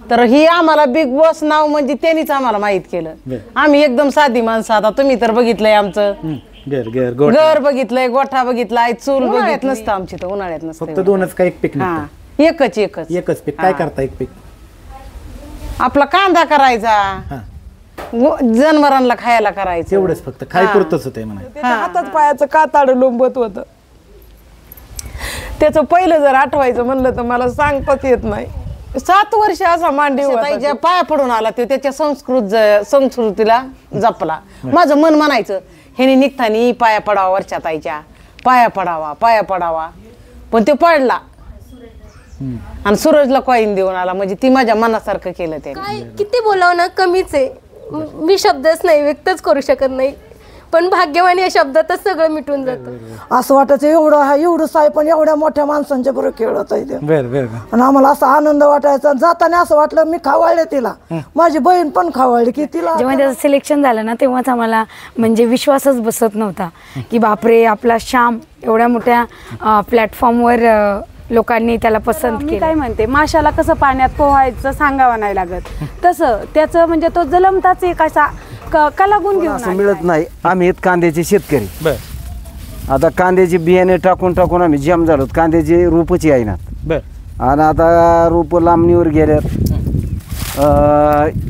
तर ही आम्हाला big boss नाव म्हणजे त्यांनीच आम्हाला माहित केलं. आम्ही एकदम साधी माणसं. आता तुम्ही तर बघितलंय आमचं घर बघितलंय, गोठा बघितलाय, चूल बघित नसतं आमची तर उन्हाळ्यात नसतं. फक्त दोनच का एक पीक? एकच पीक. काय करता एक पीक? आपला कांदा करायचा, जनावरांना खायला करायचं, एवढंच फक्त खाय पुरतच होते म्हणा. हातात पायाचं काताड लोंबत होत. त्याचं पहिलं जर आठवायचं म्हणलं तर मला सांगताच येत नाही. 7 वर्ष असा मांडीव पाया पडून आला तो त्याच्या संस्कृतीला जपला. माझं मन म्हणायचं ह्याने निघतानी पाया पडावा, वरच्या ताईच्या पाया पडावा. पण ते पडला आणि सूरजला कॉईन देऊन आला. म्हणजे ती माझ्या मनासारखं केलं. ते किती बोलावं ना कमीच आहे. मी शब्दच नाही व्यक्तच करू शकत नाही. पण भाग्यवान या शब्दातच सगळं मिटून जातं. असं वाटायचं एवढं साय पण एवढ्या मोठ्या माणसांच्या बरोबर खेळत आहे. आणि आम्हाला असा आनंद वाटायचा. जाताना असं वाटलं मी खावाळले तिला, माझी बहीण पण खावाळली की तिला. जेव्हा त्याचं सिलेक्शन झालं ना तेव्हाच आम्हाला म्हणजे विश्वासच बसत नव्हता की बापरे आपला श्याम एवढ्या मोठ्या प्लॅटफॉर्मवर लोकांनी त्याला पसंत केलं. मी काय म्हणते, माशाला कसं पाण्यात पोहायचं सांगावं नाही लागत, तसं त्याचं म्हणजे तो जलमताच एक असा कलागुण घेऊन असं मिळत नाही. आम्ही आहेत कांद्याचे शेतकरी. आता कांद्याचे बियाणे टाकून आम्ही जम झालो. कांद्याचे रोपची आहे ना. आणि आता रोप लांबणीवर गेल्यात.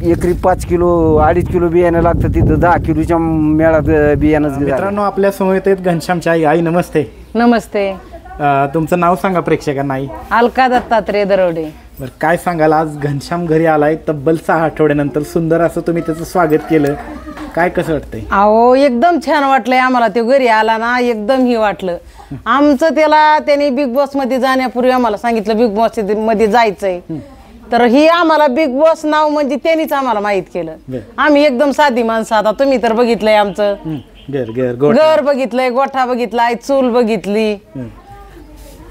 एकरी 5 किलो 2.5 किलो बियाणं लागतं. तिथं 10 किलोच्या मेळात बियाणंच. मित्रांनो आपल्या समोर आहेत घनश्यामची आई. आई नमस्ते. नमस्ते. तुमचं नाव सांगा प्रेक्षकांना. आई अलका दत्तात्रय दरोडे. बरं, काय सांगाल आज घनश्याम घरी आलाय तब्बल 6 आठवड्यानंतर. सुंदर असं तुम्ही त्याचं स्वागत केलं. काय कसं वाटतंय? अहो एकदम छान वाटलंय आम्हाला. तो घरी आला ना एकदम ही वाटलं आमचं. त्याने बिग बॉस मध्ये जाण्यापूर्वी आम्हाला सांगितलं बिग बॉस मध्ये जायचंय. तर ही आम्हाला बिग बॉस नाव म्हणजे त्यांनीच आम्हाला माहित केलं. आम्ही एकदम साधी माणसं. आता तुम्ही तर बघितलंय आमचं घर बघितलंय, गोठा बघितलाय, चूल बघितली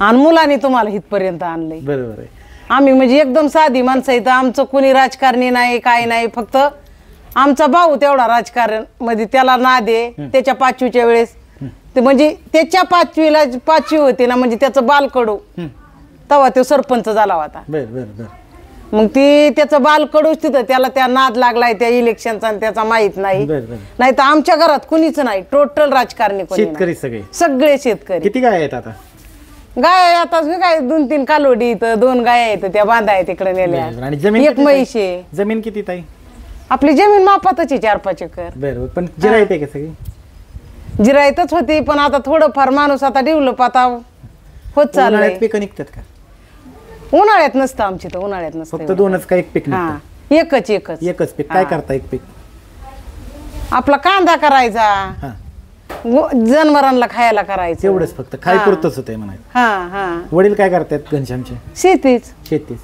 आणि मुलांनी तुम्हाला इथपर्यंत आणलंय. बरोबर आहे. आम्ही म्हणजे एकदम साधी माणसं आहे. आमचं कुणी राजकारणी नाही, काय नाही. फक्त आमचा भाऊ तेवढा राजकारण मध्ये त्याला नादे. त्याच्या 5वीच्या वेळेस ते म्हणजे त्याच्या 5वी होती ना, म्हणजे त्याचं बालकडू तेव्हा तो सरपंच झाला होता. मग ती त्याचं बालकडूच तिथं त्याला त्या नाद लागलाय त्या इलेक्शनचा आणि त्याचा माहित नाही. नाही तर आमच्या घरात कुणीच नाही. टोटल राजकारणी शेतकरी सगळे शेतकरी. किती गाय आहेत आता? गाय आता काय 2-3 कालोडी, 2 गाय आहेत त्या बांधाय तिकडे नेल्या. एक म्हैस आहे. जमीन किती ताई? आपली जमीन मापातच आहे 4-5 एकर. बरोबर. पण जिरायत आहे का सगळी? जिरायतच होती पण आता थोडंफार माणूस आता डेव्हलप आता होत चाललंय. पिकं निघतात का? उन्हाळ्यात नसतं आमची तर. उन्हाळ्यात नसतं. फक्त 2च का एक पीक? एकच पीक. काय करता एक पीक? आपला कांदा करायचा, जनावरांना खायला करायचं, एवढंच फक्त खाय पुरतच होतंय म्हणायचं. वडील काय करतात घनश्यामचे? शेतीच.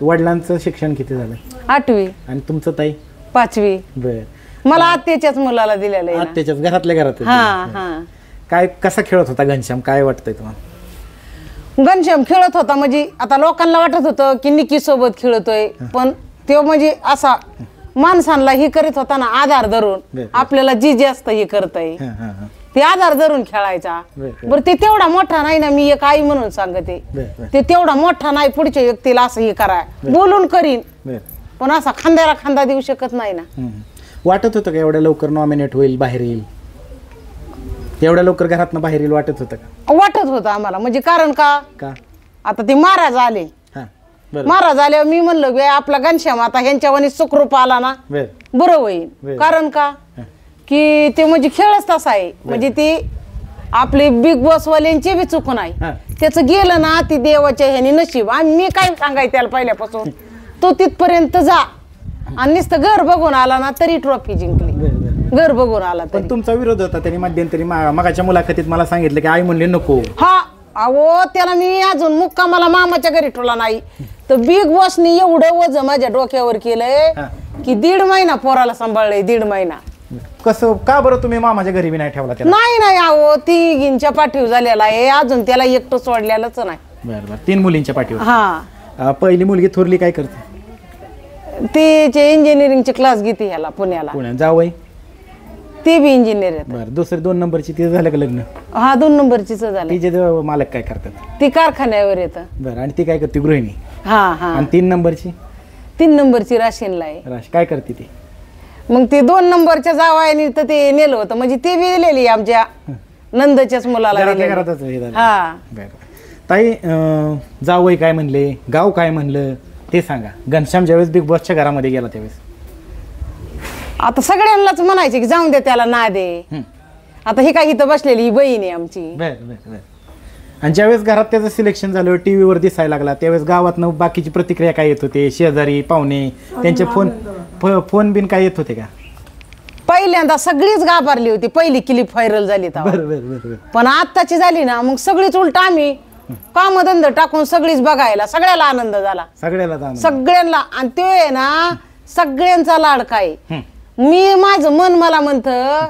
वडिलांचं शिक्षण किती झालं? 8वी. आणि तुमचं ताई? 5वी. बर. मला आत्याच्याच मुलाला दिलेलं आहे. आत्याच्याच घरातल्या घरात. काय कसा खेळत होता घनश्याम? काय वाटतंय तुम्हाला? घनश्याम खेळत होता म्हणजे आता लोकांना वाटत होतं की निकी सोबत खेळतोय, पण तो म्हणजे असा माणसांना हे करीत होता ना आधार धरून. आपल्याला जी जास्त हे करतय ते आधार धरून खेळायचा. बरं ते तेवढा मोठा नाही ना. मी एक आई म्हणून सांगते ते तेवढा मोठा नाही. पुढच्या व्यक्तीला असं हे कराय बोलून करीन, पण असा खांद्याला खांदा देऊ शकत नाही ना. वाटत होतं का एवढ्या लवकर नॉमिनेट होईल, बाहेर येईल? एवढ्या लवकर घरातनं बाहेर येईल वाटत होतं का? वाटत होतं आम्हाला. म्हणजे कारण का आता ते महाराज आले. महाराज आल्यावर मी म्हणलं आपला घनश्याम आता ह्यांच्या वाणी सुखरूप आला ना बरं होईल. कारण का की ते म्हणजे खेळच तसा आहे. म्हणजे ती आपली बिग बॉस वाल्यांची बी चूक नाही. त्याचं गेलं ना ती देवाच्या ह्यानी नशीब. आणि मी काय सांगायचं त्याला पहिल्यापासून, तो तिथपर्यंत जा आणि नुसतं घर बघून आला ना तरी ट्रॉफी जिंकली. घर बघून आला. पण तुमचा विरोध होता. त्यांनी मध्यंतरी मगाच्या मुलाखतीत मला सांगितलं की आई म्हणली नको. अहो त्याला मी अजून मुक्कामाला मामाच्या घरी ठेवला नाही. तर बिग बॉसनी एवढं वजन माझ्या डोक्यावर केलंय की 1.5 महिना पोराला सांभाळलंय. 1.5 महिना. कसं का बरं तुम्ही मामाच्या घरी नाही ठेवला? नाही अहो 3 पाठीव झालेला आहे. अजून त्याला एकटं सोडलेलंच नाही. बरं. 3 मुलींच्या पाठीवर. पहिली मुलगी थोरली काय करते? तिचे इंजिनिअरिंगचे क्लास घेते ह्याला पुण्याला. जावई? ती बी इंजिनियर आहे. बरं. दुसरी 2 नंबरची ती झालं का लग्न? 2 नंबरचीच झालं. तिचे मालक काय करतात? ती कारखान्यावर येतं. बरं. आणि ती काय करते? गृहिणी. आणि 3 नंबरची? 3 नंबरची राशीनला आहे. राशी काय करते ती? मग ते 2 नंबरच्या जावायनी तर ते नेलं होतं, म्हणजे ते दिलेली आमच्या नंदच्याच मुलाला घरातल्या दिलेली. घरातच हे झालं. हा. बरं. ताई जावई काय म्हणले, गाव काय म्हणलं ते सांगा. घनश्याम ज्यावेळेस बिग बॉसच्या घरामध्ये गेला त्यावेळेस आता सगळ्यांनाच म्हणायचे की जाऊन दे त्याला ना दे. आता ही काय इथं बसलेली ही बहीण आहे आमची. आणि ज्यावेळेस घरात त्याचं सिलेक्शन झालं, टीव्हीवर दिसायला लागला, त्यावेळेस गावातनं बाकीची प्रतिक्रिया काय येत होते? शेजारी पाहुणे त्यांचे फोन बिन काय येत होते का? पहिल्यांदा सगळीच घाबरली होती, पहिली क्लिप व्हायरल झाली तेव्हा. पण आत्ताची झाली ना मग सगळीच उलट आम्ही कामधंदा टाकून सगळीच बघायला, सगळ्याला आनंद झाला, सगळ्यांना. आणि ते आहे ना सगळ्यांचा लाडका आहे. मी माझं मन मला म्हणतं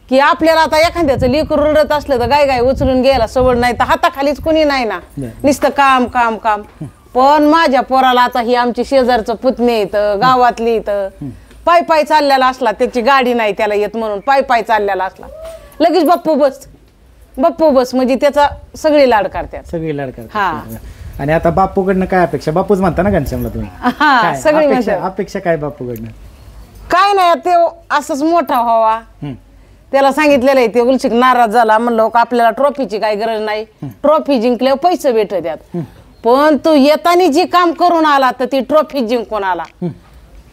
की आपल्याला आता एखाद्याचं लेकरू रडत असलं तर गाय उचलून घ्यायला सवड नाही, तर हाताखालीच कोणी नाही ना, नुसतं काम काम काम. पण माझ्या पोराला आता ही आमची शेजारचं पुतणे येतं, गावातली येतं, पाय पाय चाललेला असला, त्याची गाडी नाही त्याला येत म्हणून पाय पाय चाललेला असला लगेच बाप्पू बस म्हणजे त्याचा सगळी लाड करतात, सगळी लाड करतात. आणि आता बापूकडनं काय अपेक्षा? बापूच म्हणता ना घनश्यामला तुम्ही? हा, सगळी अपेक्षा काय बापूकडनं? काय नाही, ते असंच मोठा व्हावा. त्याला सांगितलेलं आहे, ते उलशिक नाराज झाला. म्हणलं का आपल्याला ट्रॉफीची काही गरज नाही, ट्रॉफी जिंकल्यावर पैसे भेटतात, पण तू येताना जी काम करून आला तर ती ट्रॉफी जिंकून आला.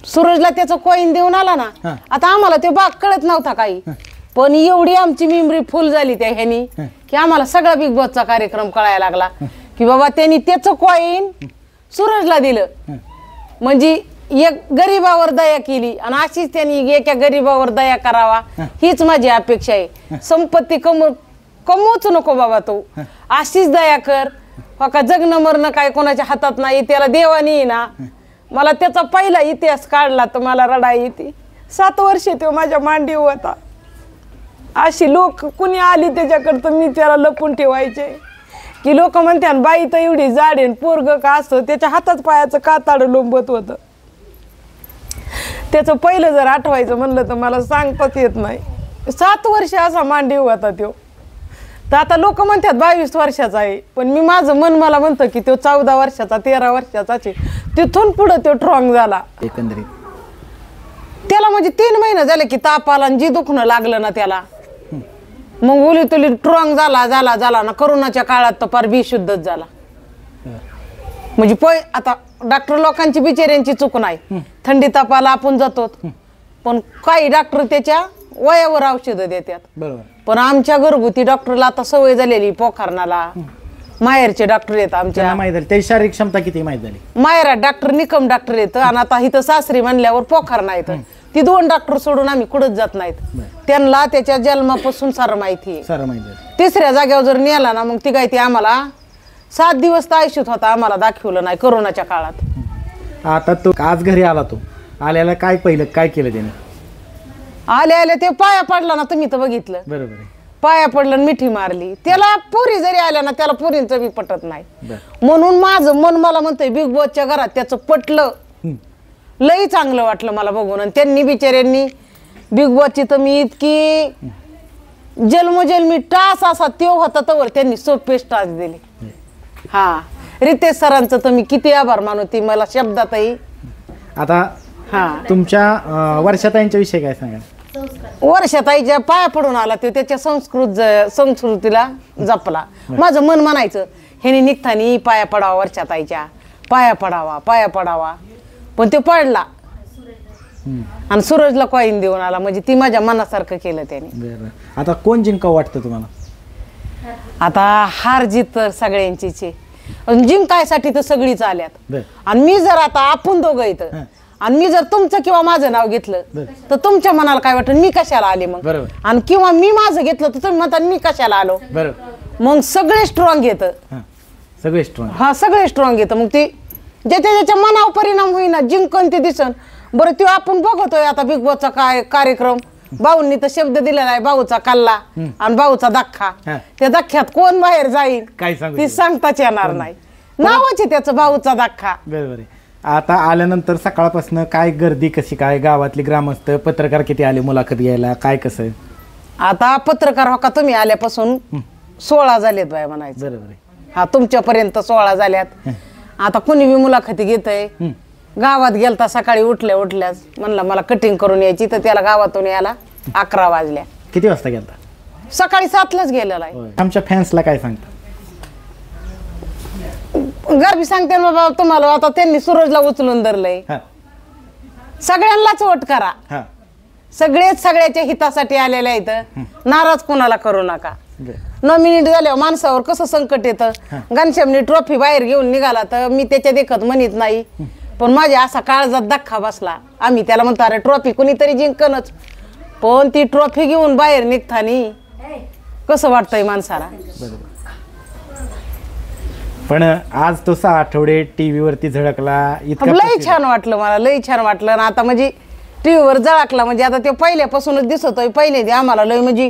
सूरजला त्याचं कॉईन देऊन आला ना. आता आम्हाला ते बाग कळत नव्हता काही, पण एवढी आमची मेमरी फुल झाली त्या ह्यानी की आम्हाला सगळा बिग बॉसचा कार्यक्रम कळायला लागला की बाबा त्यांनी त्याचं कॉईन सूरजला दिलं, म्हणजे एक गरीबावर दया केली. आणि अशीच त्यांनी एका गरीबावर दया करावा हीच माझी अपेक्षा आहे. संपत्ती कमवूच नको बाबा, तू अशीच दया कर. का जगणं मरणं काय कोणाच्या हातात नाही, त्याला देवानी ना. मला त्याचा पहिला इतिहास काढला तर मला रडा येते. 7 वर्ष तो माझ्या मांडीवर होता. अशी लोक कुणी आली त्याच्याकडे तर मी त्याला लपून ठेवायचे की लोक म्हणते बाई तर एवढी जाडेन पोरग का असं, त्याच्या हातात पायाचं काताड लोंबत होतं. त्याचं पहिलं जर आठवायचं म्हणलं तर मला सांगताच येत नाही. 7 वर्ष असा मांडीव होता तो. तर आता लोक म्हणतात 22 वर्षाचा आहे, पण मी माझं मन मला म्हणतं की तो 14 वर्षाचा 13 वर्षाचाच आहे. तिथून पुढे तो स्ट्रॉंग झाला एकंदरीत. त्याला म्हणजे 3 महिने झाले की ताप आला आणि जी दुखणं लागलं ना त्याला, मग उली तुली स्ट्रॉंग झाला ना. करोनाच्या काळात तर फार बेशुद्धच झाला. म्हणजे आता डॉक्टर लोकांची बिचाऱ्यांची चूक नाही, थंडी तापाला आपण जातो, पण काही डॉक्टर त्याच्या वयावर औषधं देतात. बरोबर. पण आमच्या घरगुती डॉक्टरला आता सवय झालेली, पोखरणाला माहेरचे डॉक्टर येत आमच्या. माहित झाली त्याची शारीरिक क्षमता किती माहित झाली? माहेरात डॉक्टर निकम डॉक्टर येतं, आणि आता इथं सासरी म्हणल्यावर पोखरणा येतं. ती 2 डॉक्टर सोडून आम्ही कुठंच जात नाहीत. त्यांना त्याच्या जन्मापासून सारं माहिती आहे. तिसऱ्या जागेवर जर नेला ना मग ती काय ती आम्हाला 7 दिवस तर आयुष्यात होता, आम्हाला दाखवलं नाही करोनाच्या काळात. आता तो आज घरी आला, तो आल्याला काय पहिलं काय केलं त्याने? आले ते पाया पडला ना, तुम्ही तर बघितलं. बरोबर. पाया पडलं मिठी मारली. त्याला पुरी जरी आल्या ना त्याला पुरींचं बी पटत नाही. म्हणून माझं मन मला म्हणतंय बिग बॉसच्या घरात त्याचं पटलं, लई चांगलं वाटलं मला बघून. आणि त्यांनी बिचाऱ्यांनी बिग बॉसची तर मी इतकी जन्मोजन्मी टास असा तो होता तवर त्यांनी सोपे टास दिले. हा, रितेश सरांचं तर मी किती आभार मानू, ती मला शब्दातही. आता तुमच्या वर्षाताईंच्या विषयी काय सांगा? वर्षाताईच्या पाया पडून आला तो, त्याच्या संस्कृतीला जपला. माझं मन म्हणायचं ह्याने निघतानी पाया पडावा, वर्षाताईच्या पाया पडावा, पण तो पडला आणि सूरजला कॉईन देऊन आला. म्हणजे ती माझ्या मनासारखं केलं त्याने. आता कोण जिंकावं वाटतं तुम्हाला? आता हार जीत तर सगळ्यांचीच आहे, जिंकायसाठी तर सगळीच आल्यात. आणि मी जर आता आपण दोघं इथं आणि मी जर तुमचं किंवा माझं नाव घेतलं तर तुमच्या मनाला काय वाटतं मी कशाला आले मग, आणि किंवा मी माझं घेतलं तर तुम्ही म्हणता मी कशाला आलो. मग सगळे स्ट्रॉंग येतं, सगळे स्ट्रॉंग. हा, सगळे स्ट्रॉंग येतं. मग ते ज्याच्या मनावर परिणाम होईना जिंकन ते दिसन. बरं, ते आपण बघतोय आता बिग बॉसचा कार्यक्रम. भाऊंनी तर शब्द दिलेला आहे, भाऊचा कल्ला आणि भाऊचा दख्खा. त्या दख्ख्यात कोण बाहेर जाईल ती सांगताच येणार नाही. नावाचे त्याचं भाऊचा दख्खा. बरोबर. आता आल्यानंतर सकाळपासून काय गर्दी कशी, काय गावातली ग्रामस्थ पत्रकार किती आले मुलाखत घ्यायला, काय कसं? आता पत्रकार हो का तुम्ही आल्यापासून 16 झालेत बाय म्हणायचं. बरोबर. हा, तुमच्यापर्यंत 16 झाल्यात. आता कुणी बी मुलाखती घेतय गावात गेलता सकाळी उठल्याच म्हणला मला कटिंग करून यायची, तर त्याला गावातून यायला 11 वाजल्या. किती वाजता गेलता? सकाळी 7लाच गेलेला आहे. आमच्या फॅन्सला काय सांगता? गर्भी सांगते ना बाबा तुम्हाला, आता त्यांनी सूरजला उचलून धरलंय. सगळ्यांनाच वोट करा, सगळेच सगळ्याच्या हितासाठी आलेले आहेत. नाराज कोणाला करू नका. 9 मिनिट झाल्यावर माणसावर कसं संकट येतं. घनश्यामनी ट्रॉफी बाहेर घेऊन निघाला तर मी त्याच्या देखत म्हणत नाही, पण माझ्या असा काळजात धक्का बसला. आम्ही त्याला म्हणतो अरे ट्रॉफी कुणीतरी जिंकणच, पण ती ट्रॉफी घेऊन बाहेर निघतानी कसं वाटतंय माणसाला. पण आज तो 6 आठवडे टीव्ही वरती झळकला, इतकं लय छान वाटलं मला, लय छान वाटलं. आणि आता म्हणजे टीव्हीवर झळकला म्हणजे आता ते पहिल्यापासूनच दिसतोय. पहिले ते आम्हाला लय म्हणजे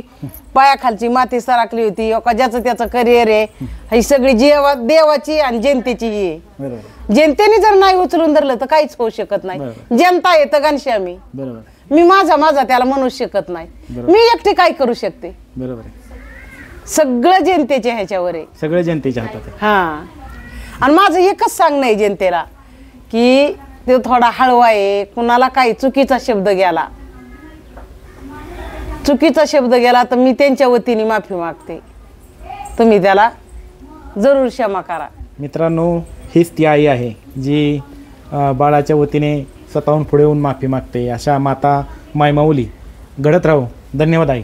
पायाखालची माती सरकली होती. ज्याचं त्याचं करिअर आहे, ही सगळी देवाची आणि जनतेची ही आहे. जनतेने जर नाही उचलून धरलं तर काहीच होऊ शकत नाही. जनता येतं घनश्यामी, मी माझा त्याला म्हणू शकत नाही. मी एकटी काय करू शकते? बरोबर, सगळं जनतेच्या ह्याच्यावर आहे, सगळं जनतेच्या हातात आहे. हा, आणि माझं एकच सांगणं आहे जनतेला की ते थोडा हळवा आहे. कुणाला काही चुकीचा शब्द गेला तर मी त्यांच्या वतीने माफी मागते. तुम्ही त्याला जरूर क्षमा करा. मित्रांनो, हीच ती आई आहे जी बाळाच्या वतीने स्वतःहून पुढे येऊन माफी मागते. अशा माता मायमाऊली घडत राहू. धन्यवाद आई.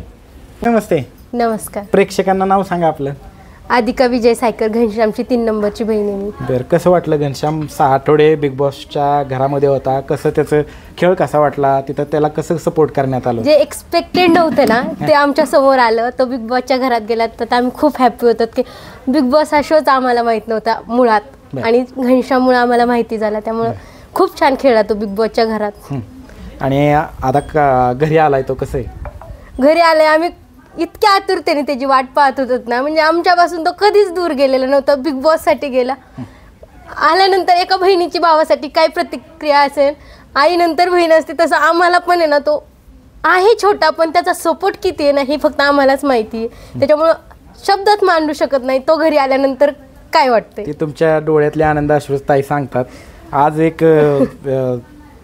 नमस्ते. नमस्कार. प्रेक्षकांना नाव सांगा आपलं. आदिका विजय सायकर, घनश्यामची 3 नंबरची बहीण आहे मी. बरं, कसं वाटलं घनश्याम 6 आठवडे बिग बॉसच्या घरामध्ये होता, कसं त्याचं खेळ कसा वाटला, तिथं त्याला कसं सपोर्ट करण्यात आलं? जे एक्सपेक्टेड नव्हतं ना ते आमच्या समोर आलं. तो बिग बॉसच्या घरात गेला तर आम्ही खूप हॅपी होतो की बिग बॉस हा शोच आम्हाला माहीत नव्हता मुळात, आणि घनश्याममुळे आम्हाला माहिती झाला. त्यामुळे खूप छान खेळला तो बिग बॉसच्या घरात. आणि आता घरी आलाय तो, कसं आहे? घरी आले आम्ही इतक्या आतुरतेने त्याची वाट पाहत होतो ना, म्हणजे आमच्यापासून तो कधीच दूर गेलेला नव्हता. बिग बॉस साठी गेला. आल्यानंतर एका बहिणीची भावासाठी काय प्रतिक्रिया असेल, आई नंतर बहीण असते तसं आम्हाला पण आहे ना, तो आहे छोटा पण त्याचा सपोर्ट किती आहे ना हे फक्त आम्हालाच माहिती आहे. त्याच्यामुळं शब्दात मांडू शकत नाही तो घरी आल्यानंतर काय वाटतंय. ते तुमच्या डोळ्यातले आनंद अश्रू ताई सांगतात. आज एक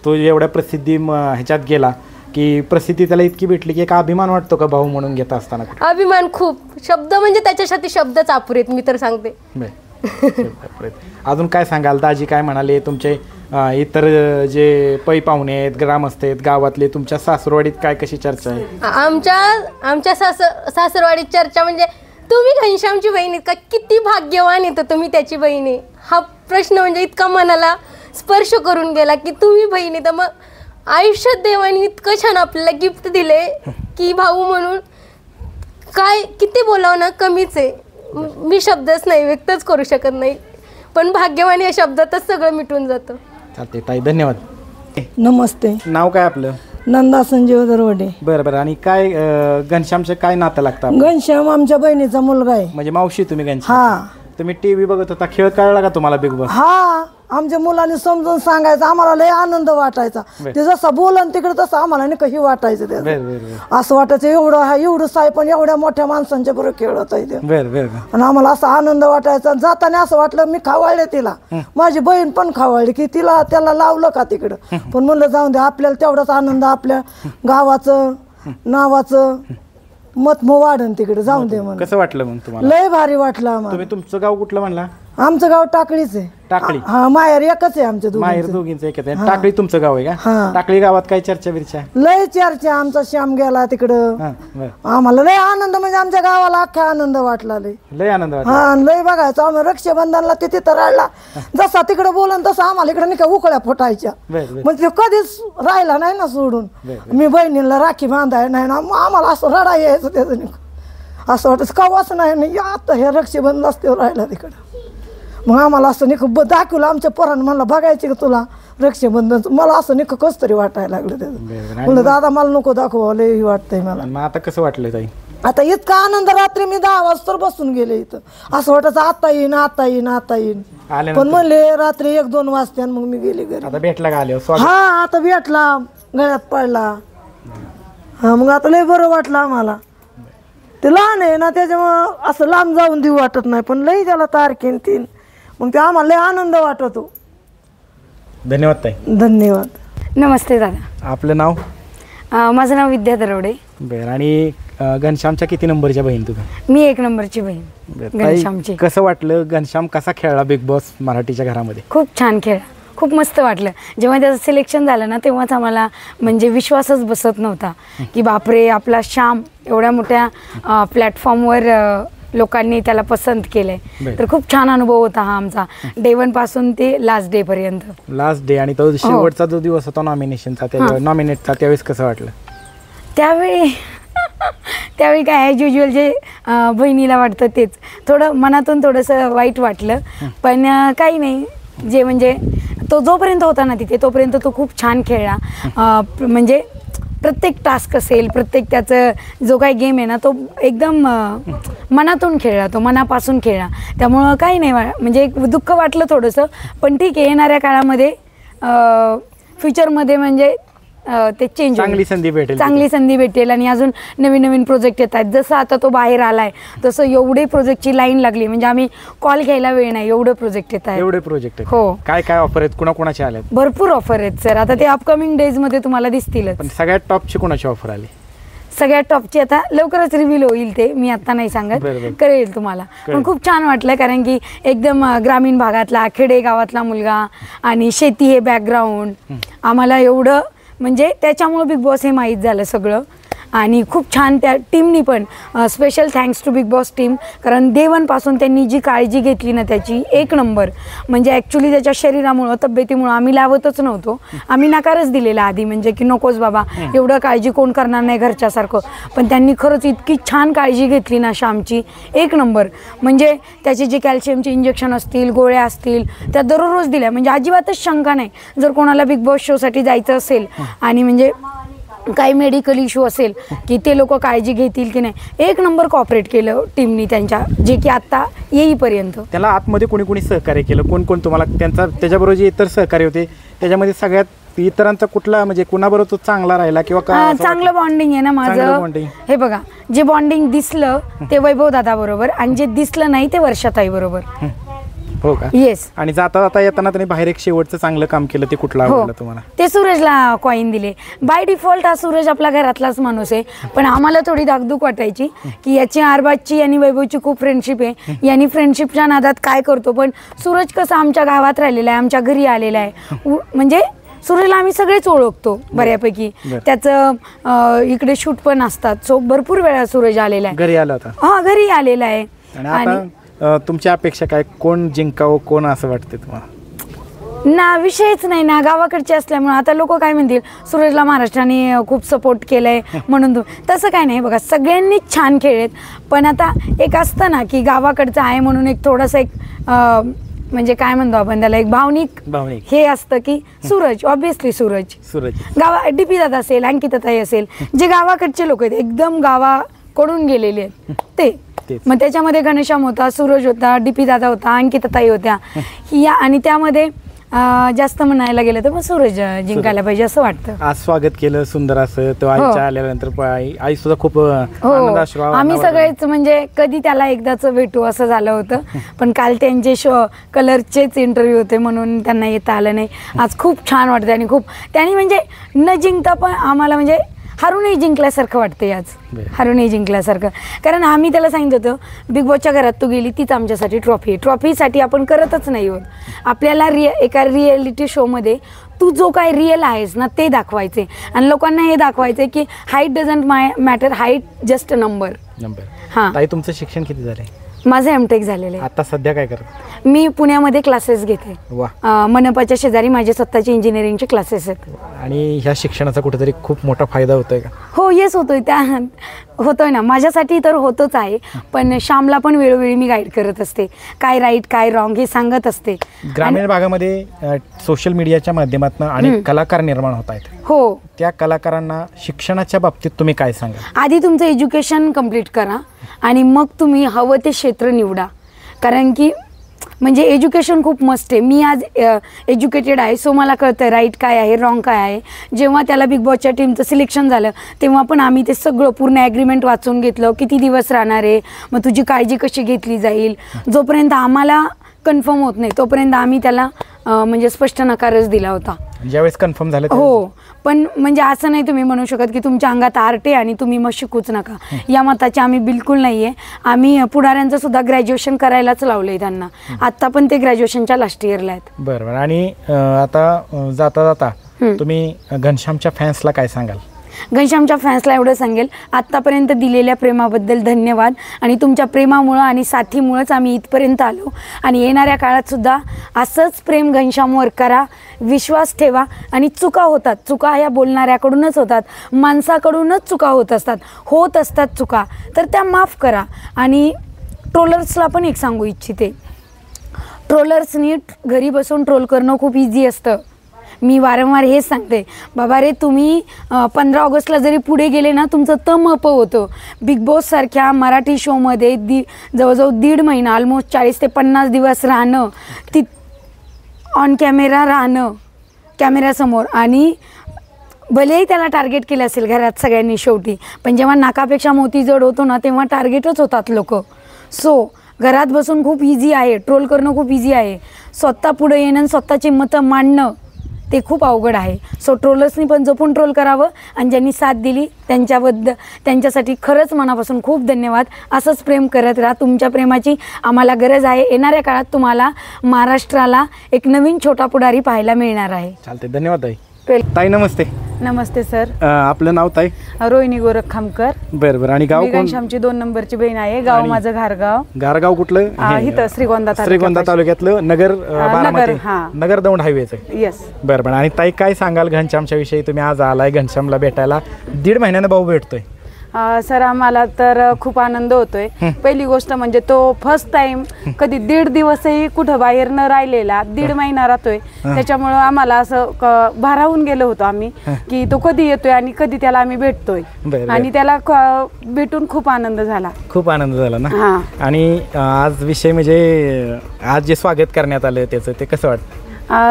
तो एवढ्या प्रसिद्धी ह्याच्यात गेला की प्रसिद्धी त्याला इतकी भेटली की एक अभिमान वाटतो का भाऊ म्हणून घेत असताना? अभिमान खूप. शब्द म्हणजे त्याच्यासाठी शब्दच अपुरेत मी तर सांगते. अजून काय सांगाल? दाजी काय म्हणाले? तुमचे इतर जे पै पाहुणे आहेत, ग्रामस्थ आहेत गावातले, तुमच्या सासरवाडीत काय कशी चर्चा आहे? आमच्या सासरवाडीत चर्चा म्हणजे तुम्ही घनश्यामची बहीण का, किती भाग्यवान येतं तुम्ही त्याची बहीण आहे. हा प्रश्न म्हणजे इतका मनाला स्पर्श करून गेला की तुम्ही बहीण आहे. तर मग आयुष्यात देवाने इतकं छान आपल्याला गिफ्ट दिले की भाऊ म्हणून काय किती बोलावं ना कमीच आहे. मी शब्दच नाही व्यक्तच करू शकत नाही, पण भाग्यवान या शब्दातच सगळं मिटून जातं. चालते ताई, धन्यवाद. नमस्ते. नाव काय आपलं? नंदा संजीव दरवडे. बरं. आणि काय घनश्यामचं काय नातं लागतं? घनश्याम आमच्या बहिणीचा मुलगा आहे. म्हणजे मावशी तुम्ही घनश्याम? हा. तुम्ही टीव्ही बघत होता, खेळ कळला का तुम्हाला बिग बॉस? हा, आमच्या मुलांनी समजून सांगायचं, आम्हाला लय आनंद वाटायचा. ते जसं बोलन तिकडे तसं आम्हाला नाही काही वाटायचं. त्याचं असं वाटायचं एवढं साय पण एवढ्या मोठ्या माणसांच्या बरोबर खेळत आहे ते. आणि आम्हाला असा आनंद वाटायचा. जाताना असं वाटलं मी खावाळले तिला, माझी बहीण पण खावाळली की त्याला लावलं का तिकडं. पण म्हणलं जाऊन दे, आपल्याला तेवढाच आनंद आपल्या गावाचं नावाचं मत वाढन तिकडे, जाऊन दे म्हणून. कसं वाटलं मग तुम्हाला? लय भारी वाटलं आम्हाला. तुम्ही तुमचं गाव कुठलं म्हणला? आमचं गाव टाकळीच आहे. टाकळी? हा, माहेर एकच आहे आमच्या माहेर दोघींचं एकच आहे. टाकळी तुमचं गाव आहे का? टाकळी गावात काय चर्चा बिर्चा? लय चर्चा. आमचा श्याम गेला तिकडं, आम्हाला लय आनंद, म्हणजे आमच्या गावाला अख्खा आनंद वाटला. लय आनंद वाटला. हा, लय बघायचं. आम्ही रक्षाबंधनला तिथे तर राहिला, जसा तिकडे बोलन तसं आम्हाला इकडे नाही का उकळ्या फुटायच्या. म्हणजे कधीच राहिला नाही ना सोडून. मी बहिणीला राखी बांधाय नाही ना, आम्हाला असं रडा यायचं त्याचं. असं वाटायचं कवाच नाही आता हे रक्षाबंधनलाच ते राहिला तिकडं. मग आम्हाला असं नाही दाखवलं आमच्या पोरांना, म्हणलं बघायची का तुला रक्षाबंधनचं. मला असं नाही कसं तरी वाटायला लागलं त्याचं. म्हणलं दादा मला नको दाखवा, लय वाटतंय मला. आता कसं वाटलंय ताई? आता इतका आनंद. रात्री मी 10 वाजता बसून गेले इथं. असं वाटायचं आता येईन. पण म्हणले रात्री 1-2 वाजता मग मी गेले घरी. आता भेटला का आले? हा, आता भेटला, गळ्यात पडला. हा, मग आता लय बरं वाटलं आम्हाला. ते लहान आहे ना त्याच्यामुळं असं लांब जाऊन देऊ वाटत नाही, पण लई त्याला तारखेन 3 मग ते आम्हाला लय आनंद वाटतो. धन्यवाद ताई. धन्यवाद. नमस्ते दादा. आपलं नाव? माझं नाव विद्या दरोडे. बरं. आणि घनश्यामच्या किती नंबरच्या बहीण तुम्ही? मी 1 नंबरची बहीण घनश्यामची. कसं वाटलं, घनश्याम कसा खेळला बिग बॉस मराठीच्या घरामध्ये? खूप छान खेळला, खूप मस्त वाटलं. जेव्हा त्याचं सिलेक्शन झालं ना तेव्हाच आम्हाला म्हणजे विश्वासच बसत नव्हता की बापरे आपला श्याम एवढ्या मोठ्या प्लॅटफॉर्मवर लोकांनी त्याला पसंत केलंय. तर खूप छान अनुभव होता हा आमचा, डे 1 पासून ते लास्ट डे पर्यंत. लास्ट डे आणि तो शेवटचा जो दिवस होता नॉमिनेशनचा, नॉमिनेटचा, त्यावेळेस कसं वाटलं? त्यावेळी काय ॲज युजल जे बहिणीला वाटतं तेच, थोडं मनातून थोडंसं वाईट वाटलं, पण काही नाही. जे म्हणजे तो जोपर्यंत होता ना तिथे तोपर्यंत तो खूप छान खेळला. म्हणजे प्रत्येक टास्क असेल, प्रत्येक त्याचं जो काही गेम आहे ना तो एकदम मनातून खेळला, तो मनापासून खेळला. त्यामुळं काही नाही म्हणजे एक दुःख वाटलं थोडंसं, पण ठीक आहे. येणाऱ्या काळामध्ये फ्युचरमध्ये म्हणजे ते चेंज, चांगली संधी भेटेल आणि अजून नवीन नवीन प्रोजेक्ट येत आहेत. जसं आता तो बाहेर आलाय तसं एवढे प्रोजेक्टची लाईन लागली, म्हणजे आम्ही कॉल घ्यायला वेळ नाही, एवढे प्रोजेक्ट येत आहेत. एवढे प्रोजेक्ट? हो. काय काय ऑफर आहेत, कुणाकुणाचे आले? भरपूर ऑफर आहेत सर, आता ते अपकमिंग डेज मध्ये तुम्हाला दिसतीलच. पण सगळ्यात टॉपची कुणाची ऑफर आली? सगळ्यात टॉपची आता लवकरच रिव्हील होईल, ते मी आता नाही सांगत, कळेल तुम्हाला. पण खूप छान वाटलं, कारण की एकदम ग्रामीण भागातला, खेडेगावातला मुलगा आणि शेती हे बॅकग्राऊंड आम्हाला एवढं, म्हणजे त्याच्यामुळे बिग बॉस हे माहीत झालं सगळं. आणि खूप छान त्या टीमनी पण special thanks to Bigg Boss team, कारण डे 1 पासून त्यांनी जी काळजी घेतली ना त्याची 1 नंबर. म्हणजे ॲक्च्युली त्याच्या शरीरामुळं, तब्येतीमुळं आम्ही लावतच नव्हतो, आम्ही नकारच दिलेला आधी, म्हणजे की नकोच बाबा एवढं काळजी कोण करणार नाही घरच्यासारखं. पण त्यांनी खरंच इतकी छान काळजी घेतली ना श्यामची, 1 नंबर. म्हणजे त्याचे जे कॅल्शियमचे इंजेक्शन असतील, गोळ्या असतील, त्या दररोज दिल्या. म्हणजे अजिबातच शंका नाही, जर कोणाला बिग बॉस शोसाठी जायचं असेल आणि म्हणजे काही मेडिकल इश्यू असेल की ते लोक काळजी घेतील की नाही, 1 नंबर कॉपरेट केलं टीमनी त्यांच्या, जे की आता येईपर्यंत. त्याला आतमध्ये कोणी कोणी सहकार्य केलं, कोण कोण तुम्हाला त्याच्याबरोबर जे इतर सहकार्य होते त्याच्यामध्ये सगळ्यात इतरांचा कुठला, म्हणजे कुणाबरोबर तो चांगला राहिला किंवा चांगलं बॉन्डिंग आहे ना माझं? हे बघा, जे बॉन्डिंग दिसलं ते वैभव दादा बरोबर, आणि जे दिसलं नाही ते वर्षाताई बरोबर. हो का? येस. आणि जाता जाता येताना त्यांनी बाहेर एक शेवटचं चांगलं काम केलं, ते कुठलं आवडलं तुम्हाला? ते सूरजला कॉईन दिले. बाय डिफॉल्ट हा सूरज आपला घरातलाच माणूस आहे, पण आम्हाला थोडी धाकधूक वाटायची की याची अरबाजची आणि वैभवची खूप फ्रेंडशिप आहे, यांनी फ्रेंडशिपच्या नादात काय करतो. पण सूरज कसं आमच्या गावात राहिलेला आहे, आमच्या घरी आलेला आहे, म्हणजे सूरजला आम्ही सगळेच ओळखतो बऱ्यापैकी. त्याचं इकडे शूट पण असतात, सो भरपूर वेळा सूरज आलेला आहे. घरी आला होता? हा, घरी आलेला आहे. आणि तुमच्या अपेक्षा काय, कोण जिंकावं, कोण असं वाटते तुम्हाला? ना विषयच नाही ना, गावाकडचे असल्यामुळे. आता लोक काय म्हणतील, सूरजला महाराष्ट्राने खूप सपोर्ट केलंय म्हणून. तसं काय नाही बघा, सगळ्यांनीच छान खेळलेत. पण आता एक असतं ना की गावाकडचं आहे म्हणून एक थोडंसं एक म्हणजे काय म्हणतो आपण त्याला, एक भावनिक हे असतं की सूरज, ऑब्विसली सूरज डीपी दादा असेल, अंकिताताई असेल, जे गावाकडचे लोक आहेत, एकदम गावाकडून गेलेले आहेत ते. मग त्याच्यामध्ये घनश्याम होता, सूरज होता, डीपी दादा होता, अंकिताताई होत्या, या. आणि त्यामध्ये जास्त म्हणायला गेलं तर मग सूरज जिंकायला पाहिजे असं वाटतं. आज स्वागत केलं सुंदर असं, तो आईच्या आल्यानंतर आई सुद्धा खूप आनंद अश्रू. आम्ही सगळेच म्हणजे कधी त्याला एकदाच भेटू असं झालं होतं, पण काल त्यांचे कलरचेच इंटरव्ह्यू होते म्हणून त्यांना येता आलं नाही. आज खूप छान वाटतं आणि खूप त्यांनी म्हणजे न जिंकता पण आम्हाला म्हणजे हारूनही जिंकल्यासारखं वाटतं आज, हारूनही जिंकल्यासारखं. कारण आम्ही त्याला सांगितलं होतं, बिग बॉसच्या घरात तू गेली तीच आमच्यासाठी ट्रॉफीसाठी आपण करतच नाही आहोत. आपल्याला एका रिॲलिटी शोमध्ये तू जो काय रिअल आहेस ना ते दाखवायचे, आणि लोकांना हे दाखवायचे की height doesn't matter, height just a number. हां. ताई, तुमचं शिक्षण किती झालंय? माझं एमटेक झालेलं आहे. आता सध्या काय करत? मी पुण्यामध्ये क्लासेस घेते. मनपाच्या शेजारी माझे स्वतःचे इंजिनिअरिंगचे क्लासेस आहेत. आणि ह्या शिक्षणाचा कुठेतरी खूप मोठा फायदा होतोय का? हो, येस होतोय. होतोय ना, माझ्यासाठी तर होतच आहे, पण श्यामला पण वेळोवेळी मी गाईड करत असते, काय राईट काय रॉंग हे सांगत असते. ग्रामीण भागामध्ये सोशल मीडियाच्या माध्यमातून अनेक कलाकार निर्माण होत आहेत. हो, त्या कलाकारांना शिक्षणाच्या बाबतीत तुम्ही काय सांगा? आधी तुमचं एज्युकेशन कम्प्लीट करा आणि मग तुम्ही हवं ते क्षेत्र निवडा. कारण की म्हणजे एज्युकेशन खूप मस्त आहे. मी आज एज्युकेटेड आहे, सो मला कळतं राईट काय आहे, रॉंग काय आहे. जेव्हा त्याला बिग बॉसच्या टीमचं सिलेक्शन झालं तेव्हा पण आम्ही ते सगळं पूर्ण ॲग्रीमेंट वाचून घेतलं, किती दिवस राहणार आहे, मग तुझी काळजी कशी घेतली जाईल. जोपर्यंत आम्हाला कन्फर्म होत नाही तोपर्यंत आम्ही त्याला म्हणजे स्पष्ट नकारच दिला होता. ज्यावेळेस कन्फर्म झालं हो, पण म्हणजे असं नाही तुम्ही म्हणू शकत की तुमच्या अंगात आर्ट आहे आणि तुम्ही मग शिकूच नका, या मताचे आम्ही बिलकुल नाही आहे. आम्ही पुढाऱ्यांचं सुद्धा ग्रॅज्युएशन करायलाच लावलं आहे त्यांना, आत्ता पण ते ग्रॅज्युएशनच्या लास्ट इयरला आहेत. बरोबर. आणि आता जाता जाता तुम्ही घनश्यामच्या फॅन्सला काय सांगाल? घनश्यामच्या फॅन्सला एवढं सांगेल, आत्तापर्यंत दिलेल्या प्रेमाबद्दल धन्यवाद आणि तुमच्या प्रेमामुळं आणि साथीमुळंच आम्ही इथपर्यंत आलो आणि येणाऱ्या काळातसुद्धा असंच प्रेम घनश्यामवर करा, विश्वास ठेवा. आणि चुका होतात, चुका ह्या बोलणाऱ्याकडूनच होतात, माणसाकडूनच चुका होत असतात चुका, तर त्या माफ करा. आणि ट्रोलर्सला पण एक सांगू इच्छिते, ट्रोलर्सनी घरी बसून ट्रोल करणं खूप इझी असतं. मी वारंवार हेच सांगते, बाबा रे तुम्ही 15 ऑगस्टला जरी पुढे गेले ना तुमचं तम अप होतं. बिग बॉससारख्या मराठी शोमध्ये जवळजवळ 1.5 महिना ऑलमोस्ट 40 ते 50 दिवस राहणं, ती ऑन कॅमेरा राहणं कॅमेऱ्यासमोर, आणि भलेही त्याला टार्गेट केलं असेल घरात सगळ्यांनी शेवटी, पण जेव्हा नाकापेक्षा मोती जड होतो ना तेव्हा टार्गेटच होतात लोक. सो घरात बसून खूप इझी आहे, ट्रोल करणं खूप इझी आहे, स्वतः पुढे येणं आणि स्वतःची मतं मांडणं ते खूप अवघड आहे. सो ट्रोलर्सनी पण जपून ट्रोल करावं आणि ज्यांनी साथ दिली त्यांच्यासाठी खरंच मनापासून खूप धन्यवाद. असंच प्रेम करत राहा, तुमच्या प्रेमाची आम्हाला गरज आहे. येणाऱ्या काळात तुम्हाला महाराष्ट्राला एक नवीन छोटा पुढारी पाहायला मिळणार आहे. चालते, धन्यवाद ताई. ताई नमस्ते. नमस्ते सर. आपलं नाव ताई? रोहिणी गोरख खामकर. बरं बरं. आणि गाव? घनश्यामची 2 नंबरची बहीण आहे. गाव माझं घारगाव. घारगाव कुठलं? इथं श्रीगोंदा तालुक्यातलं नगर दौंड हायवेचं. येस. बरं बरं. आणि ताई काय सांगाल घनश्यामच्या विषयी? तुम्ही आज आलाय घनश्यामला भेटायला, 1.5 महिन्यानं भाऊ भेटतोय. सर आम्हाला तर खूप आनंद होतोय. पहिली गोष्ट म्हणजे तो फर्स्ट टाइम कधी 1.5 दिवसही कुठं बाहेर न राहिलेला 1.5 महिना राहतोय, त्याच्यामुळं आम्हाला असं भारावून गेलो होतो आम्ही की तो कधी येतोय आणि कधी त्याला आम्ही भेटतोय. आणि त्याला भेटून खूप आनंद झाला. खूप आनंद झाला ना. आणि आज विषय म्हणजे आज जे स्वागत करण्यात आलं त्याचं ते कसं वाटतं?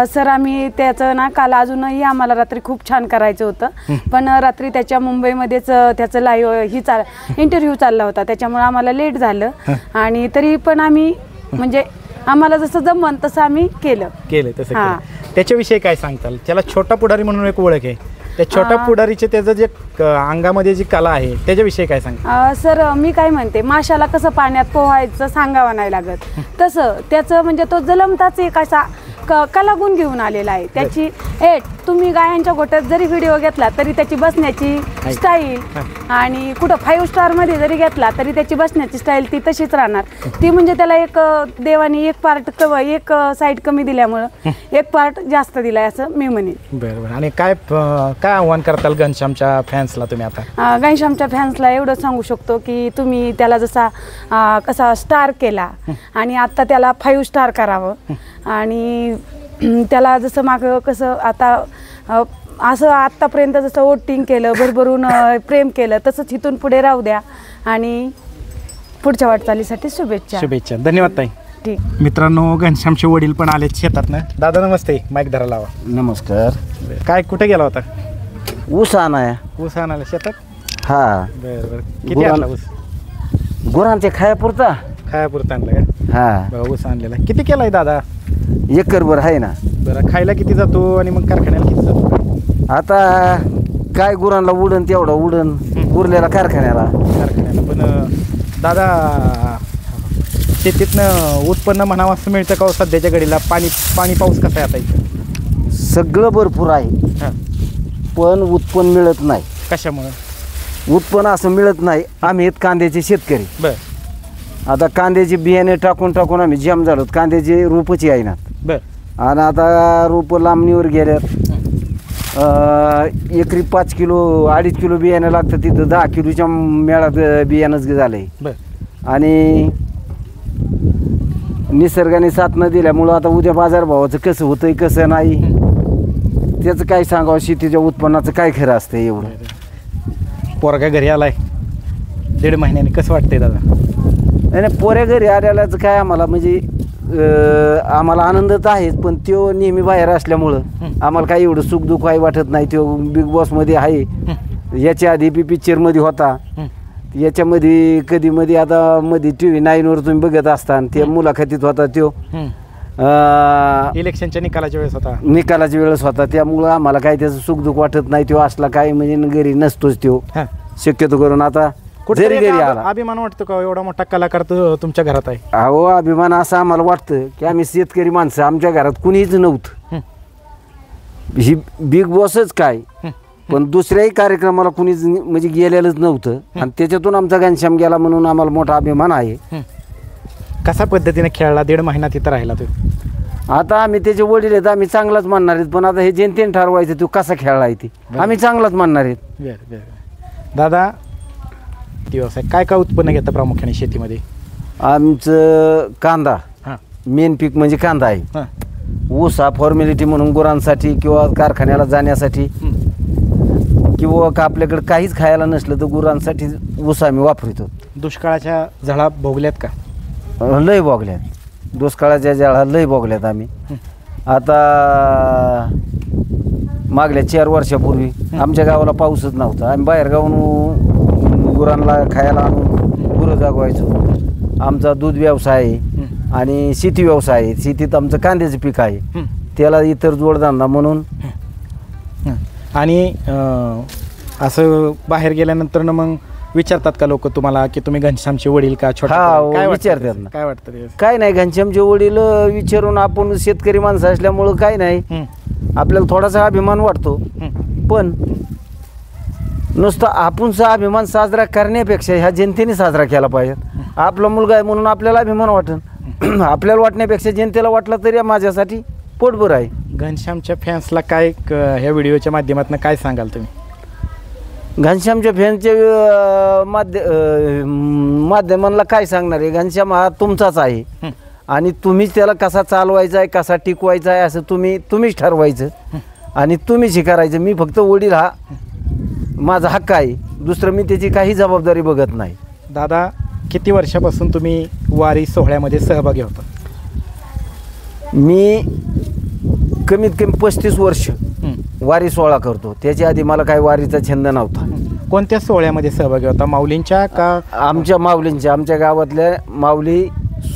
सर आम्ही त्याचं ना काल अजूनही आम्हाला रात्री खूप छान करायचं होतं, पण रात्री त्याच्या मुंबईमध्येच त्याचं लाईव्ह इंटरव्ह्यू चालला होता, त्याच्यामुळे आम्हाला लेट झालं. आणि तरी पण आम्ही म्हणजे आम्हाला जसं जमन तसं आम्ही केलं तसं. त्याच्याविषयी काय सांगताल? त्याला छोटा पुढारी म्हणून एक ओळख आहे, त्या छोट्या पुढारीचे त्याचं जे अंगामध्ये जी कला आहे त्याच्याविषयी काय सांगा? सर मी काय म्हणते, माशाला कसं पाण्यात पोहायचं सांगावं नाही लागत, तसं त्याचं म्हणजे तो जलमताच एक असा कला गुण घेऊन आलेला आहे. त्याची तुम्ही गायांच्या गोट्यात जरी व्हिडिओ घेतला तरी त्याची बसण्याची स्टाईल, आणि कुठं 5 स्टारमध्ये जरी घेतला तरी त्याची बसण्याची स्टाईल ती तशीच राहणार. ती म्हणजे त्याला एक देवाने एक साईड कमी दिल्यामुळं एक पार्ट जास्त दिलाय असं मी म्हणेन. बरोबर. आणि काय आव्हान करताल घनश्यामच्या फॅन्सला तुम्ही? आता घनश्यामच्या फॅन्सला एवढं सांगू शकतो की तुम्ही त्याला जसा कसा स्टार केला आणि आता त्याला 5 स्टार करावं, आणि त्याला जसं मागं कसं आता असं आत्तापर्यंत जसं वोटिंग केलं, भरभरून प्रेम केलं, तसंच इथून पुढे राहू द्या आणि पुढच्या वाटचालीसाठी शुभेच्छा. धन्यवाद ताई. ठीक. मित्रांनो, घनश्यामचे वडील पण आले शेतात ना. दादा नमस्ते. माईक धरा लावा. नमस्कार. काय कुठे गेला होता? ऊस आणाया. ऊस आणायला शेतात? हा. बरं बरं. किती आणला ऊस? गुरांचे खायापुरता आणला का? हा. ऊस आणलेला किती केलाय दादा? एकरभर आहे ना. बरं. खायला किती जातो आणि मग कारखान्याला किती जातो? आता काय गुरांना उडन तेवढं उडन, उरलेला कारखान्याला. पण दादा शेतीतनं उत्पन्न म्हणावं असं मिळतं का सध्याच्या घडीला? पाणी पाऊस कसा आहे आता इथं? सगळं भरपूर आहे, पण उत्पन्न मिळत नाही. कशामुळे उत्पन्न असं मिळत नाही? आम्ही कांद्याचे शेतकरी. बरं. आता कांद्याचे बियाणे टाकून आम्ही जाम झालो. कांद्याचे रोपच येईनात. बरं. आणि आता रोपं लांबणीवर गेल्यात. एकरी 5 किलो 2.5 किलो बियाणं लागतं, तिथं 10 किलोच्या मेळात बियाणंच झालंय. आणि निसर्गाने साथ न दिल्यामुळं आता उद्या बाजारभावाचं कसं होतंय कसं नाही त्याचं काय सांगावं. शेतीच्या उत्पन्नाचं काय खरं असतं एवढं. पोरगा घरी आलाय 1.5 महिन्याने, कसं वाटतंय दादा? नाही, पोऱ्या घरी आल्यालाच काय आम्हाला म्हणजे आम्हाला आनंदच आहेच, पण तो नेहमी बाहेर असल्यामुळं आम्हाला काही एवढं सुख दुःख काही वाटत नाही. तो बिग बॉसमध्ये आहे, याच्या आधी पिक्चरमध्ये होता, याच्यामध्ये कधी मध्ये आता मध्ये TV 9वर तुम्ही बघत असताना ते मुलाखतीत होता तो. इलेक्शनच्या निकालाच्या वेळेस होता. निकालाच्या वेळेस होता, त्यामुळं आम्हाला काय त्याचं सुखदुःख वाटत नाही. तो असला काय म्हणजे घरी नसतोच तो हा. शक्यतो करून. आता कुठेतरी जरी घरी एक आला अभिमान वाटतो का एवढा मोठा कलाकार तुमच्या घरात आहे? अहो अभिमान असा आम्हाला वाटतं की आम्ही शेतकरी माणसं, आमच्या घरात कुणीच नव्हतं. ही बिग बॉसच काय, पण दुसऱ्याही कार्यक्रमाला कुणीच म्हणजे गेलेलंच नव्हतं. आणि त्याच्यातून आमचा घनश्याम गेला म्हणून आम्हाला मोठा अभिमान आहे. कशा पद्धतीने खेळला? 1.5 महिना तिथं राहिला तो. आता आम्ही त्याचे वडील आहेत, आम्ही चांगलाच मानणार आहेत. पण आता हे जनतेने ठरवायचं तो कसा खेळला आहे, ती आम्ही चांगलाच मानणार आहेत. बरं बरं. दादा व्यवसाय काय काय उत्पन्न घेतं प्रामुख्याने शेतीमध्ये? आमचं कांदा, हां मेन पीक म्हणजे कांदा आहे. हां ऊस हा फॉर्मॅलिटी म्हणून गुरांसाठी किंवा कारखान्याला जाण्यासाठी, किंवा आपल्याकडे काहीच खायला नसलं तर गुरांसाठी ऊस आम्ही वापरतो. दुष्काळाच्या झळा भोगल्यात का? लय भोगल्यात, दुष्काळाच्या ज्या लय भोगल्यात आम्ही. आता मागल्या 4 वर्षापूर्वी आमच्या गावाला पाऊसच नव्हता. आम्ही बाहेर गावून गुरांना खायला आणून गुरं जागवायचो. आमचा दूध व्यवसाय आहे आणि शेती व्यवसाय आहे. शेतीत आमचं कांद्याचं पीक आहे, त्याला इतर जोडधंदा म्हणून. आणि असं बाहेर गेल्यानंतर मग विचारतात का लोक तुम्हाला की तुम्ही घनश्यामचे वडील का? छोटा हा विचारतात ना. काय वाटतं? काय नाही, घनश्यामचे वडील विचारून आपण शेतकरी माणसं असल्यामुळं काय नाही, आपल्याला थोडासा अभिमान वाटतो. पण नुसतं आपणचा अभिमान साजरा करण्यापेक्षा ह्या जनतेने साजरा केला पाहिजे. आपला मुलगा आहे म्हणून आपल्याला अभिमान वाटेल, आपल्याला वाटण्यापेक्षा जनतेला वाटला तरी माझ्यासाठी पोटभर आहे. घनश्यामच्या फॅन्सला काय ह्या व्हिडिओच्या माध्यमातून काय सांगाल तुम्ही? घनश्यामच्या फॅनच्या माध्यमांना काय सांगणार आहे? घनश्याम हा तुमचाच आहे आणि तुम्हीच त्याला कसा चालवायचा आहे, कसा टिकवायचा आहे असं तुम्हीच ठरवायचं आणि तुम्हीच हे करायचं. मी फक्त वडील हा माझा हक्क आहे, दुसरं मी त्याची काही जबाबदारी बघत नाही. दादा किती वर्षापासून तुम्ही वारी सोहळ्यामध्ये सहभागी होता? मी कमीत कमी 35 वर्ष वारी सोहळा करतो. त्याच्या आधी मला काही वारीचा छंद नव्हता. कोणत्या सोहळ्यामध्ये सहभागी होता? माऊलींच्या का? आमच्या माऊलींच्या, आमच्या गावातल्या माऊली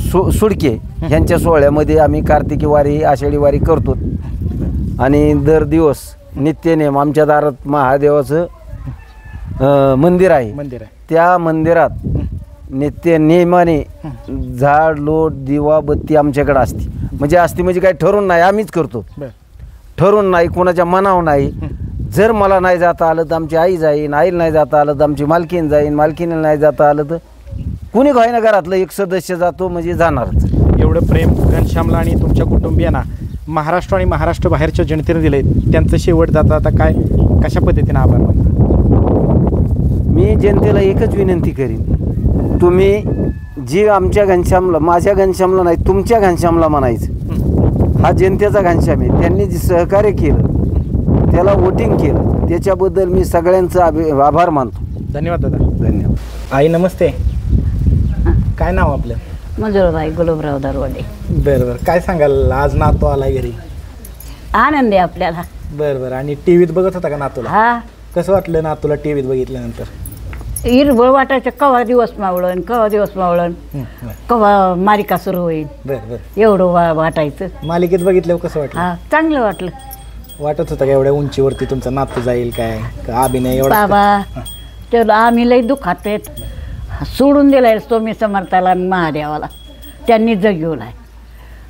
सुडके ह्यांच्या सोहळ्यामध्ये आम्ही कार्तिकी वारी, आषाढी वारी करतो. आणि दर दिवस नित्यनेम आमच्या दारात महादेवाचं मंदिर आहे. त्या मंदिरात नित्य नेमाने झाड, लोट, दिवा, बत्ती आमच्याकडे असते. म्हणजे काही ठरून नाही, आम्हीच करतो. ठरून नाही, कोणाच्या मनावर नाही. जर मला नाही जाता आलं तर आमची आई जाईन, आईला नाही जाता आलं तर आमची मालकीन जाईन, मालकीने नाही जाता आलं तर कुणी काही ना घरातलं एक सदस्य जातो, म्हणजे जाणारच. एवढं प्रेम घनश्यामला आणि तुमच्या कुटुंबियांना महाराष्ट्र आणि महाराष्ट्र बाहेरच्या जनतेने दिले, त्यांचं शेवट जाता आता काय कशा पद्धतीने आभार मानता? मी जनतेला एकच विनंती करीन, तुम्ही जी आमच्या घनश्यामला, माझ्या घनश्यामला नाही तुमच्या घनश्यामला म्हणायचं, हा जनतेचा घनश्याम आहे. त्यांनी जे सहकार्य केलं, त्याला वोटिंग केलं, त्याच्याबद्दल मी सगळ्यांचं आभार मानतो. धन्यवाद दादा. धन्यवाद. आई नमस्ते. काय नाव आपलं? मंजुळाबाई गुलाबराव दरवाडे. बरं बरं. काय सांगाल, आज नातू आलाय घरी? आनंद आहे आपल्याला. बरं बरं. आणि टीव्हीत बघत होता का नातूला? हा. कसं वाटलं नातूला टीव्हीत बघितल्यानंतर? हिरबळ वाटायचं, कवा दिवस मावळण, कवा दिवस मावळण, कवा मालिका सुरू होईल, बरं बरं. एवढं वाटायचं. मालिकेत बघितल्यावर कसं वाटलं? हा, चांगलं वाटलं. वाटत होतं का एवढ्या उंचीवरती तुमचा नातू जाईल काय? का अभिनय एवढा? बाबा तेवढं आम्ही लई दुखात आहेत. सोडून दिलाय स्वामी समर्थाला आणि महादेवाला, त्यांनी जगवलाय.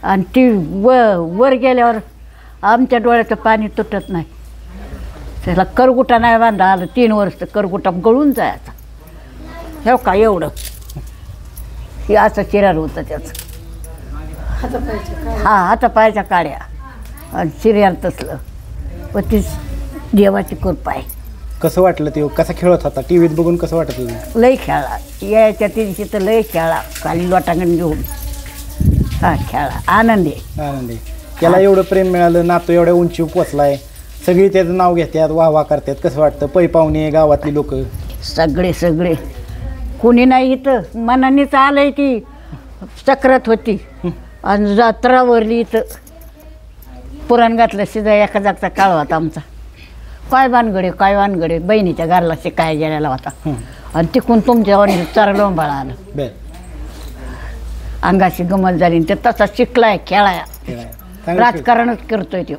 आणि ती वर गेल्यावर आमच्या डोळ्याचं पाणी तुटत नाही. त्याला करगुटा नाही बांधा आलं 3 वर्ष, करगुटा गळून जायचा. हे का एवढं हे असं चिरार होतं त्याचं. हा, हातापायच्या काड्या आणि चिरार तसलं. पण ती देवाची कृपा आहे. कसं वाटलं ते? कसा खेळत होता टीव्हीत बघून? कसं वाटत होतं? लय खेळा, यायच्या दिवशी तर लय खेळा, खाली लोटांगण घेऊन. हा, खेळा, आनंदी आनंदी. त्याला एवढं प्रेम मिळालं, नातू एवढ्या उंचीवर पोचलाय, सगळी त्याचं नाव घेतात, वाह करतात. कसं वाटतं? पै पाहुणे, गावातली लोक सगळे कुणी नाही इथं मनानेच आलंय. ती चक्रात होती आणि जत्रावरली इथं पुराण घातलं शिजा एका जागचा काळ होता आमचा. काय वानगडे बहिणीच्या घरला शिकाय गेलेला होता. आणि तिकून तुमच्या चार लोंबाळा आलं, अंगाशी गमत झाली. ते तसा शिकलाय, खेळाया. चांगलं राजकारणच करतोय तो.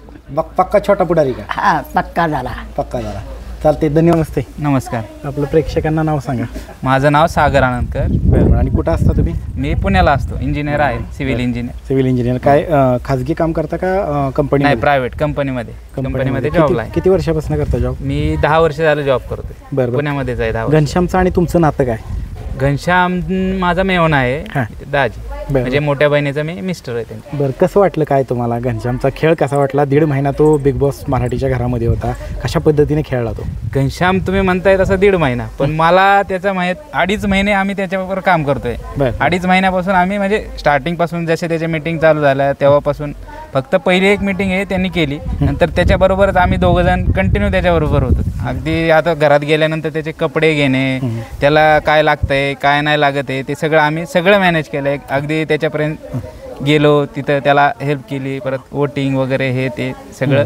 पक्का छोटा पुढारी का? हा पक्का झाला. पक्का झाला. चालते, धन्यवाद. नमस्ते. नमस्कार. आपलं प्रेक्षकांना नाव सांगा. माझं नाव सागर आनंदकर. बरं. आणि कुठं असता तुम्ही? मी पुण्याला असतो, इंजिनियर आहे, सिव्हिल इंजिनियर. Civil engineer. काय खाजगी काम करता का कंपनी? नाही, प्रायव्हेट कंपनीमध्ये जॉबला आहे. किती वर्षापासून करता जॉब? मी 10 वर्ष झालं जॉब करतोय. बरं. पुण्यामध्येच आहे 10 वर्ष. घनश्यामचं आणि तुमचं नातं काय? घनश्याम माझा मेहून आहे, दाजी म्हणजे मोठ्या बहिणीचा मी मिस्टर आहे त्यांचे. बरं. कसं वाटलं काय तुम्हाला घनश्यामचा खेळ कसा वाटला? 1.5 महिना तो बिग बॉस मराठीच्या घरामध्ये होता, कशा पद्धतीने खेळला तो? घनश्याम तुम्ही म्हणताय तसा 1.5 महिना, पण मला त्याचा 2.5 महिने आम्ही त्याच्याबरोबर काम करतोय. 2.5 महिन्यापासून आम्ही म्हणजे स्टार्टिंगपासून जसे त्याच्या मीटिंग चालू झाल्या तेव्हापासून फक्त पहिली एक मीटिंग आहे त्यांनी केली, नंतर त्याच्याबरोबरच आम्ही 2 जण कंटिन्यू त्याच्याबरोबर होतो. अगदी आता घरात गेल्यानंतर त्याचे कपडे घेणे, त्याला काय लागतंय काय नाही लागत आहे ते सगळं आम्ही मॅनेज केलं. अगदी त्याच्यापर्यंत गेलो, तिथं त्याला हेल्प केली, परत वोटिंग वगैरे हे ते सगळं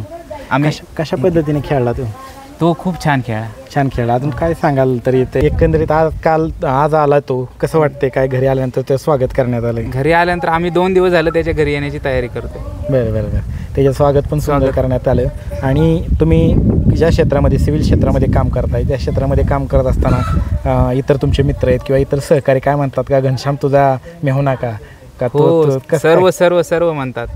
आम्ही. कशा पद्धतीने खेळला तो खूप छान खेळला. अजून काय सांगाल तरी? एकंदरीत आज आला तो, कसं वाटते काय? घरी आल्यानंतर ते स्वागत करण्यात आलं? घरी आल्यानंतर आम्ही 2 दिवस झालं त्याच्या घरी येण्याची तयारी करतो. बरं. त्याचं स्वागत पण सुंदर करण्यात आलं. आणि तुम्ही ज्या क्षेत्रामध्ये सिव्हिल क्षेत्रामध्ये काम करताय, त्या क्षेत्रामध्ये काम करत असताना इतर तुमचे मित्र आहेत किंवा इतर सहकारी काय म्हणतात का घनश्याम तुझा मेहुणा का? हो, सर्व म्हणतात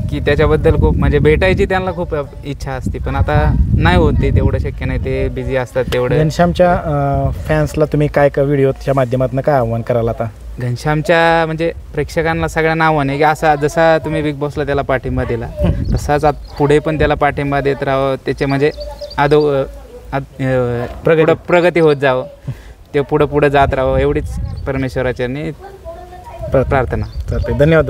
की त्याच्याबद्दल खूप म्हणजे भेटायची त्यांना खूप इच्छा असते, पण आता नाही होत, ते तेवढं शक्य नाही, ते बिझी असतात तेवढं. घनश्यामच्या फॅन्सला तुम्ही काय व्हिडिओच्या माध्यमातून काय आव्हान कराल आता? घनश्यामच्या म्हणजे प्रेक्षकांना सगळ्यांना आव्हान आहे की असा जसा तुम्ही बिग बॉसला त्याला पाठिंबा दिला तसाच पुढे पण त्याला पाठिंबा देत राहावं, त्याचे म्हणजे प्रगती होत जावं, ते पुढं जात राहावं, एवढीच परमेश्वराच्या प्रार्थना. चालते, धन्यवाद.